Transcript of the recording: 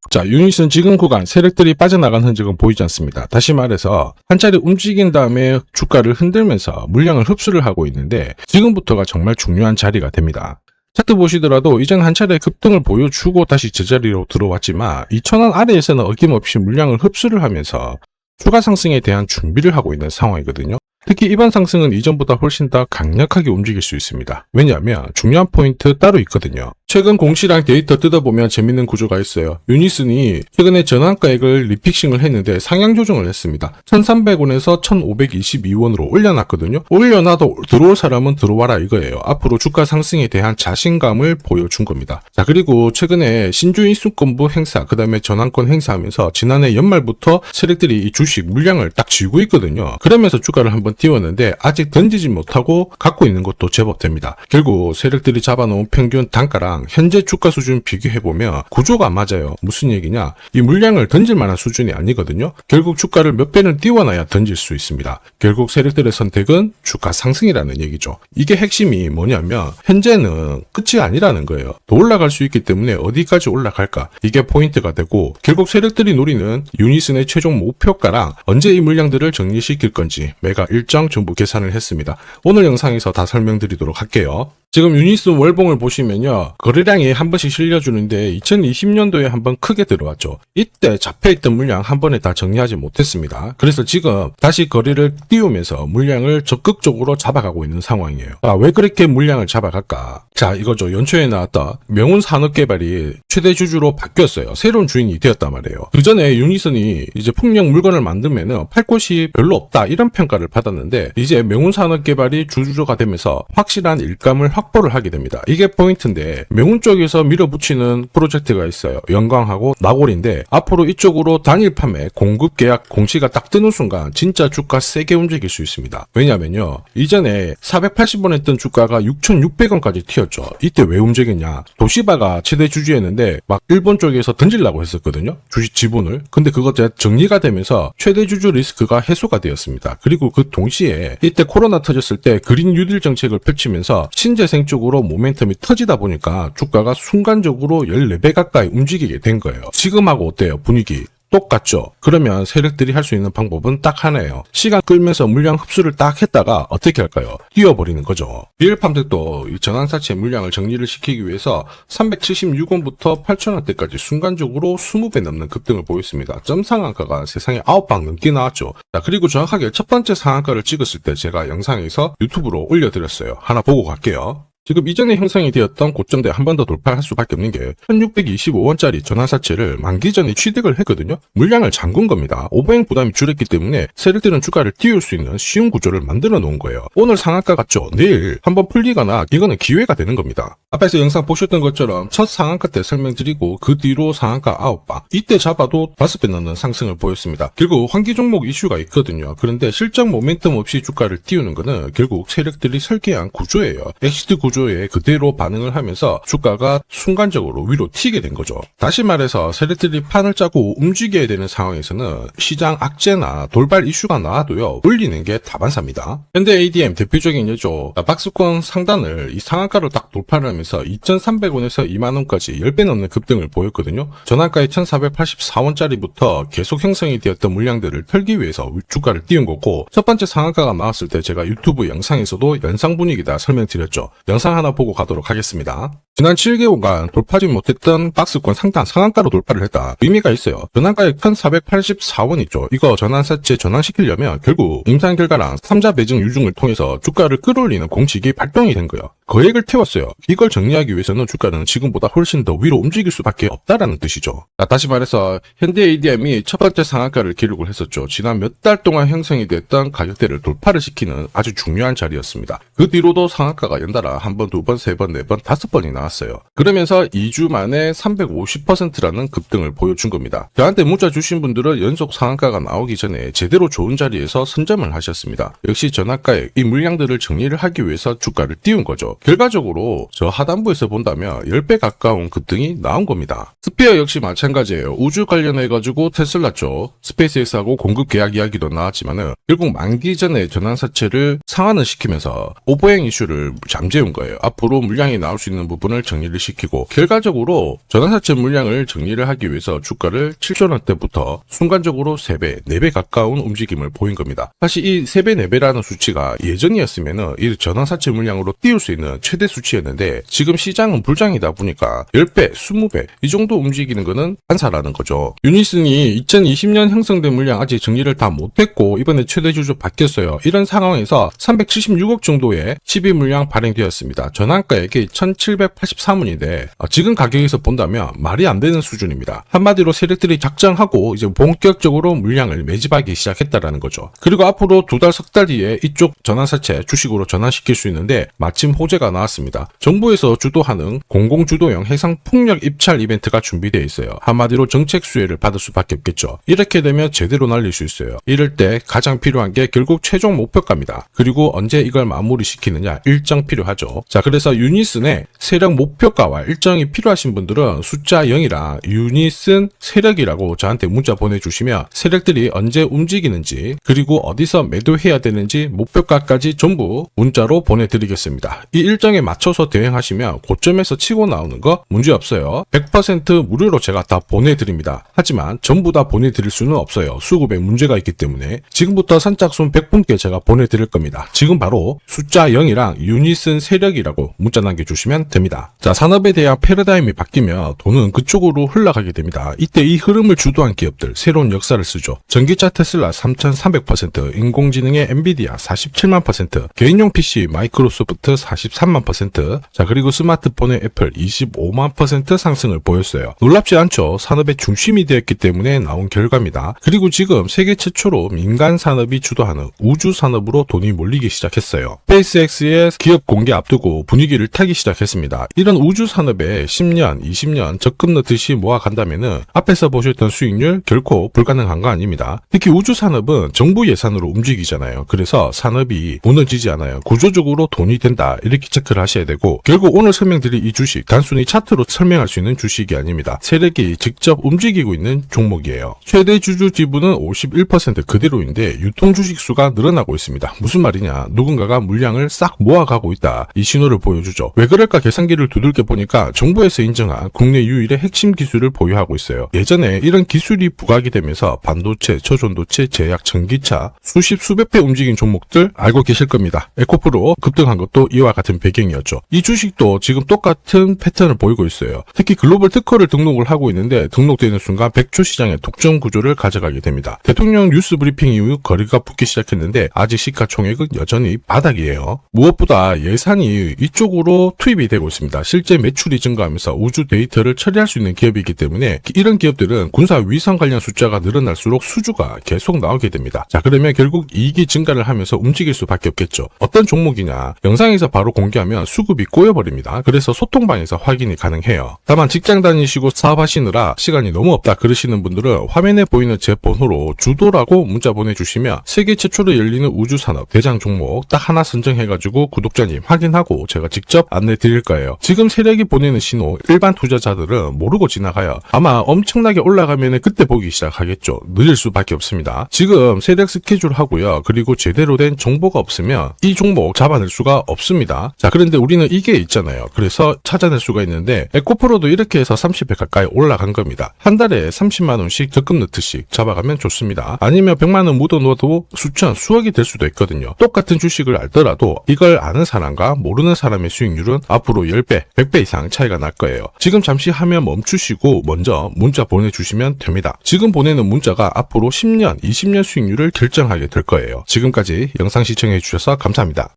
자, 유닛은 지금 구간 세력들이 빠져나간 흔적은 보이지 않습니다. 다시 말해서 한 차례 움직인 다음에 주가를 흔들면서 물량을 흡수를 하고 있는데 지금부터가 정말 중요한 자리가 됩니다. 차트 보시더라도 이전 한 차례 급등을 보여주고 다시 제자리로 들어왔지만 2,000원 아래에서는 어김없이 물량을 흡수를 하면서 추가 상승에 대한 준비를 하고 있는 상황이거든요. 특히 이번 상승은 이전보다 훨씬 더 강력하게 움직일 수 있습니다. 왜냐하면 중요한 포인트 따로 있거든요. 최근 공시랑 데이터 뜯어보면 재밌는 구조가 있어요. 유니슨이 최근에 전환가액을 리픽싱을 했는데 상향 조정을 했습니다. 1,300원에서 1,522원으로 올려놨거든요. 올려놔도 들어올 사람은 들어와라 이거예요. 앞으로 주가 상승에 대한 자신감을 보여준 겁니다. 자, 그리고 최근에 신주 인수권부 행사, 그 다음에 전환권 행사하면서 지난해 연말부터 세력들이 이 주식 물량을 딱 쥐고 있거든요. 그러면서 주가를 한번 띄웠는데 아직 던지지 못하고 갖고 있는 것도 제법 됩니다. 결국 세력들이 잡아놓은 평균 단가랑 현재 주가 수준 비교해보면 구조가 맞아요. 무슨 얘기냐? 이 물량을 던질 만한 수준이 아니거든요. 결국 주가를 몇 배는 띄워놔야 던질 수 있습니다. 결국 세력들의 선택은 주가 상승이라는 얘기죠. 이게 핵심이 뭐냐면 현재는 끝이 아니라는 거예요. 더 올라갈 수 있기 때문에 어디까지 올라갈까? 이게 포인트가 되고 결국 세력들이 노리는 유니슨의 최종 목표가랑 언제 이 물량들을 정리시킬 건지 매각 일정 전부 계산을 했습니다. 오늘 영상에서 다 설명드리도록 할게요. 지금 유니슨 월봉을 보시면요. 거래량이 한 번씩 실려주는데 2020년도에 한번 크게 들어왔죠. 이때 잡혀있던 물량 한 번에 다 정리하지 못했습니다. 그래서 지금 다시 거래를 띄우면서 물량을 적극적으로 잡아가고 있는 상황이에요. 왜 그렇게 물량을 잡아갈까? 자, 이거죠. 연초에 나왔던 명운산업개발이 최대 주주로 바뀌었어요. 새로운 주인이 되었단 말이에요. 그 전에 유니슨이 이제 풍력 물건을 만들면은 팔 곳이 별로 없다 이런 평가를 받았는데 이제 명운산업개발이 주주가 되면서 확실한 일감을 확보를 하게 됩니다. 이게 포인트인데 명운 쪽에서 밀어붙이는 프로젝트가 있어요. 영광하고 나골인데 앞으로 이쪽으로 단일 판매 공급 계약 공시가 딱 뜨는 순간 진짜 주가 세게 움직일 수 있습니다. 왜냐면요. 이전에 480원 했던 주가가 6,600원까지 튀었죠. 이때 왜 움직였냐. 도시바가 최대 주주였는데 막 일본 쪽에서 던지려고 했었거든요. 주식 지분을. 근데 그거 정리가 되면서 최대 주주 리스크가 해소가 되었습니다. 그리고 그 동시에 이때 코로나 터졌을 때 그린 뉴딜 정책을 펼치면서 신재생 쪽으로 모멘텀이 터지다 보니까 주가가 순간적으로 14배 가까이 움직이게 된 거예요. 지금하고 어때요? 분위기 똑같죠? 그러면 세력들이 할 수 있는 방법은 딱 하나예요. 시간 끌면서 물량 흡수를 딱 했다가 어떻게 할까요? 뛰어버리는 거죠. 리얼팜들도 이 전환사채 물량을 정리를 시키기 위해서 376원부터 8,000원대까지 순간적으로 20배 넘는 급등을 보였습니다. 점 상한가가 세상에 9방 넘게 나왔죠. 자, 그리고 정확하게 첫 번째 상한가를 찍었을 때 제가 영상에서 유튜브로 올려드렸어요. 하나 보고 갈게요. 지금 이전에 형성이 되었던 고점대 한 번 더 돌파할 수밖에 없는 게 1625원짜리 전환사채를 만기 전에 취득을 했거든요. 물량을 잠근 겁니다. 오버행 부담이 줄었기 때문에 세력들은 주가를 띄울 수 있는 쉬운 구조를 만들어 놓은 거예요. 오늘 상한가 같죠? 내일 한번 풀리거나 이거는 기회가 되는 겁니다. 앞에서 영상 보셨던 것처럼 첫 상한가 때 설명드리고 그 뒤로 상한가 9방 이때 잡아도 5배 넘는 상승을 보였습니다. 결국 환기 종목 이슈가 있거든요. 그런데 실적 모멘텀 없이 주가를 띄우는 거는 결국 세력들이 설계한 구조예요. 엑시트 구조에 그대로 반응을 하면서 주가가 순간적으로 위로 튀게 된 거죠. 다시 말해서 세력들이 판을 짜고 움직여야 되는 상황에서는 시장 악재나 돌발 이슈가 나와도요 올리는 게 다반사입니다. 현대 ADM 대표적인 예죠. 박스권 상단을 이 상한가로 딱 돌파를 하면서 2,300원에서 2만원까지 10배 넘는 급등을 보였거든요. 전환가의 1,484원짜리부터 계속 형성이 되었던 물량들을 털기 위해서 주가를 띄운 거고 첫 번째 상한가가 나왔을 때 제가 유튜브 영상에서도 연상 분위기다 설명드렸죠. 영상 하나 보고 가도록 하겠습니다. 지난 7개월간 돌파하지 못했던 박스권 상단 상한가로 돌파를 했다. 의미가 있어요. 전환가액 1,484원 있죠. 이거 전환사채 전환시키려면 결국 임상 결과랑 3자 배정 유증을 통해서 주가를 끌어올리는 공식이 발동이 된 거예요. 거액을 태웠어요. 이걸 정리하기 위해서는 주가는 지금보다 훨씬 더 위로 움직일 수밖에 없다라는 뜻이죠. 자, 다시 말해서 현대 ADM이 첫 번째 상한가를 기록을 했었죠. 지난 몇 달 동안 형성이 됐던 가격대를 돌파를 시키는 아주 중요한 자리였습니다. 그 뒤로도 상한가가 연달아 한 번, 두 번, 세 번, 네 번, 5번이 나왔어요. 그러면서 2주 만에 350%라는 급등을 보여준 겁니다. 저한테 문자 주신 분들은 연속 상한가가 나오기 전에 제대로 좋은 자리에서 선점을 하셨습니다. 역시 전환가에 이 물량들을 정리를 하기 위해서 주가를 띄운 거죠. 결과적으로 저 하단부에서 본다면 10배 가까운 급등이 나온 겁니다. 스피어 역시 마찬가지예요. 우주 관련해가지고 테슬라 쪽 스페이스X하고 공급 계약 이야기도 나왔지만은 결국 만기 전에 전환사채를 상환을 시키면서 오버행 이슈를 잠재운 거예요. 거예요. 앞으로 물량이 나올 수 있는 부분을 정리를 시키고 결과적으로 전환사채 물량을 정리를 하기 위해서 주가를 7천 원대부터 순간적으로 3배, 4배 가까운 움직임을 보인 겁니다. 사실 이 3배, 4배라는 수치가 예전이었으면은 이 전환사채 물량으로 띄울 수 있는 최대 수치였는데 지금 시장은 불장이다 보니까 10배, 20배 이 정도 움직이는 거는 반사라는 거죠. 유니슨이 2020년 형성된 물량 아직 정리를 다 못했고 이번에 최대 주주 바뀌었어요. 이런 상황에서 376억 정도의 12 물량 발행되었습니다. 전환가액이 1783원인데 지금 가격에서 본다면 말이 안 되는 수준입니다. 한마디로 세력들이 작정하고 이제 본격적으로 물량을 매집하기 시작했다라는 거죠. 그리고 앞으로 2달, 3달 뒤에 이쪽 전환사채 주식으로 전환시킬 수 있는데 마침 호재가 나왔습니다. 정부에서 주도하는 공공주도형 해상풍력 입찰 이벤트가 준비되어 있어요. 한마디로 정책 수혜를 받을 수밖에 없겠죠. 이렇게 되면 제대로 날릴 수 있어요. 이럴 때 가장 필요한 게 결국 최종 목표가입니다. 그리고 언제 이걸 마무리시키느냐 일정 필요하죠. 자, 그래서 유니슨의 세력 목표가와 일정이 필요하신 분들은 숫자 0이랑 유니슨 세력이라고 저한테 문자 보내주시면 세력들이 언제 움직이는지 그리고 어디서 매도해야 되는지 목표가까지 전부 문자로 보내드리겠습니다. 이 일정에 맞춰서 대응하시면 고점에서 치고 나오는 거 문제없어요. 100% 무료로 제가 다 보내드립니다. 하지만 전부 다 보내드릴 수는 없어요. 수급에 문제가 있기 때문에 지금부터 선착순 100분께 제가 보내드릴 겁니다. 지금 바로 숫자 0이랑 유니슨 세력이라고 문자 남겨주시면 됩니다. 자, 산업에 대한 패러다임이 바뀌면 돈은 그쪽으로 흘러가게 됩니다. 이때 이 흐름을 주도한 기업들 새로운 역사를 쓰죠. 전기차 테슬라 3300%, 인공지능의 엔비디아 47만%, 개인용 PC 마이크로소프트 43만%, 자, 그리고 스마트폰의 애플 25만% 상승을 보였어요. 놀랍지 않죠? 산업의 중심이 되었기 때문에 나온 결과입니다. 그리고 지금 세계 최초로 민간 산업이 주도하는 우주 산업으로 돈이 몰리기 시작했어요. 스페이스X의 기업 공개 앞두고 분위기를 타기 시작했습니다. 이런 우주 산업에 10년, 20년 적금 넣듯이 모아간다면은 앞에서 보셨던 수익률 결코 불가능한 거 아닙니다. 특히 우주 산업은 정부 예산으로 움직이잖아요. 그래서 산업이 무너지지 않아요. 구조적으로 돈이 된다 이렇게 체크를 하셔야 되고 결국 오늘 설명드릴 이 주식 단순히 차트로 설명할 수 있는 주식이 아닙니다. 세력이 직접 움직이고 있는 종목이에요. 최대 주주 지분은 51% 그대로인데 유통 주식 수가 늘어나고 있습니다. 무슨 말이냐? 누군가가 물량을 싹 모아가고 있다. 이 신호를 보여주죠. 왜 그럴까 계산기를 두들겨 보니까 정부에서 인정한 국내 유일의 핵심 기술을 보유하고 있어요. 예전에 이런 기술이 부각이 되면서 반도체, 저전도체, 제약, 전기차 수십 수백 배 움직인 종목들 알고 계실 겁니다. 에코프로 급등한 것도 이와 같은 배경이었죠. 이 주식도 지금 똑같은 패턴을 보이고 있어요. 특히 글로벌 특허를 등록을 하고 있는데 등록되는 순간 100조 시장의 독점 구조를 가져가게 됩니다. 대통령 뉴스 브리핑 이후 거리가 붙기 시작했는데 아직 시가총액은 여전히 바닥이에요. 무엇보다 예산이 이쪽으로 투입이 되고 있습니다. 실제 매출이 증가하면서 우주 데이터를 처리할 수 있는 기업이기 때문에 이런 기업들은 군사 위성 관련 숫자가 늘어날수록 수주가 계속 나오게 됩니다. 자, 그러면 결국 이익이 증가를 하면서 움직일 수밖에 없겠죠. 어떤 종목이냐? 영상에서 바로 공개하면 수급이 꼬여버립니다. 그래서 소통방에서 확인이 가능해요. 다만 직장 다니시고 사업하시느라 시간이 너무 없다 그러시는 분들은 화면에 보이는 제 번호로 주도라고 문자 보내주시면 세계 최초로 열리는 우주산업 대장 종목 딱 하나 선정해가지고 구독자님 확인하고 제가 직접 안내 드릴 거예요. 지금 세력이 보내는 신호 일반 투자자들은 모르고 지나가요. 아마 엄청나게 올라가면 그때 보기 시작하겠죠. 늦을 수밖에 없습니다. 지금 세력 스케줄 하고요. 그리고 제대로 된 정보가 없으면 이 종목 잡아낼 수가 없습니다. 자, 그런데 우리는 이게 있잖아요. 그래서 찾아낼 수가 있는데 에코프로도 이렇게 해서 30배 가까이 올라간 겁니다. 한 달에 30만 원씩 적금 넣듯이 잡아가면 좋습니다. 아니면 100만 원 묻어놓아도 수천, 수억이 될 수도 있거든요. 똑같은 주식을 알더라도 이걸 아는 사람과 모르는 사람의 수익률은 앞으로 10배, 100배 이상 차이가 날 거예요. 지금 잠시 화면 멈추시고 먼저 문자 보내주시면 됩니다. 지금 보내는 문자가 앞으로 10년, 20년 수익률을 결정하게 될 거예요. 지금까지 영상 시청해 주셔서 감사합니다.